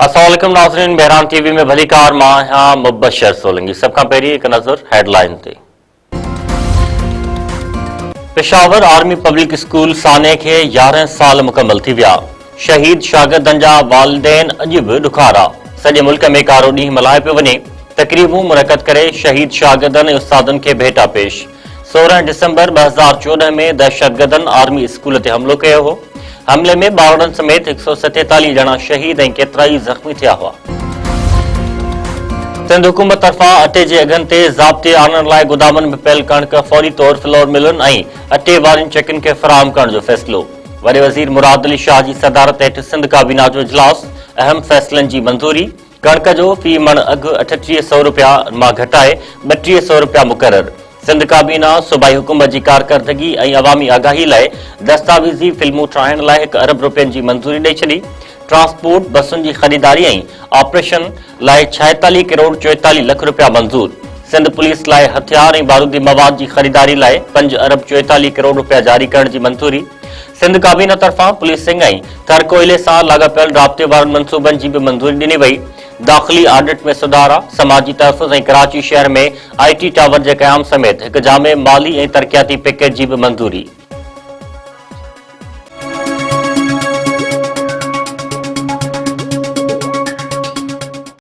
अस्सलाम वालेकुम नाज़रीन, बहरान टीवी में भली कार मां आहियां मुबशर सोलंकी। सबका पहिरीं हिकु नज़र हेडलाइन ते। पेशावर आर्मी पब्लिक स्कूल साने के 11 साल मुकम्मल थी विया। शहीद शागिर्दनि जा वालिदैन अॼु बि ॾुखारा। सॼे मुल्क में कारो ॾींहुं मल्हायो पियो वञे। तक़रीबूं मुनक़द करे शहीद शागिर्दनि ऐं उस्तादनि खे भेटा पेश। 16 डिसंबर 2014 में दहशतगर्दनि आर्मी स्कूल ते हमलो कयो हो। हमले में ॿारनि समेत 147 ॼणा शहीद ऐं केतिरा ई ज़ख़्मी थिया हुआ। सिंध हुकूमत तरफ़ां अटे जे अघनि ते ज़ाब्ते आणण लाइ गोदामनि में पियल कणिक फौरी तौर फ्लोर मिलनि ऐं अटे वारनि चकिन खे फराहम करण जो फ़ैसिलो। वॾे वज़ीर मुराद अली शाह जी सदारत हेठि सिंध काबीना जो इजलास, अहम फ़ैसिलनि जी मंज़ूरी। कणिक जो फ़ी मण अघु 3800 रुपया मां घटाए 3200 रुपया मुक़रर। सिंध काबीना सूबाई हुकूमत जी कारकर्दगी ऐं अवामी आगाही लाइ दस्तावेज़ी फिल्मूं ठाहिण लाइ 1 अरब रुपयनि जी मंज़ूरी ॾेई छॾी। ट्रांसपोर्ट बसुनि जी ख़रीदारी ऐं ऑपरेशन लाइ 46 करोड़ 44 लख रुपया मंज़ूर। सिंध पुलिस लाइ हथियार ऐं बारूदी मवाद जी ख़रीदारी लाइ 5 अरब 44 करोड़ रुपया जारी करण जी मंज़ूरी। सिंध काबीना तरफ़ां पुलिसिंग ऐं थर कोयले सां लाॻापियल राब्ते वारनि मंसूबनि जी बि मंज़ूरी ॾिनी वई। दाख़िली ऑडिट में सुधारा, समाजी तहफ़्फ़ुज़ ऐं कराची शहर में IT टावर जे क़याम समेत हिकु जामे माली ऐं तरक़ियाती पैकेज जी बि मंज़ूरी।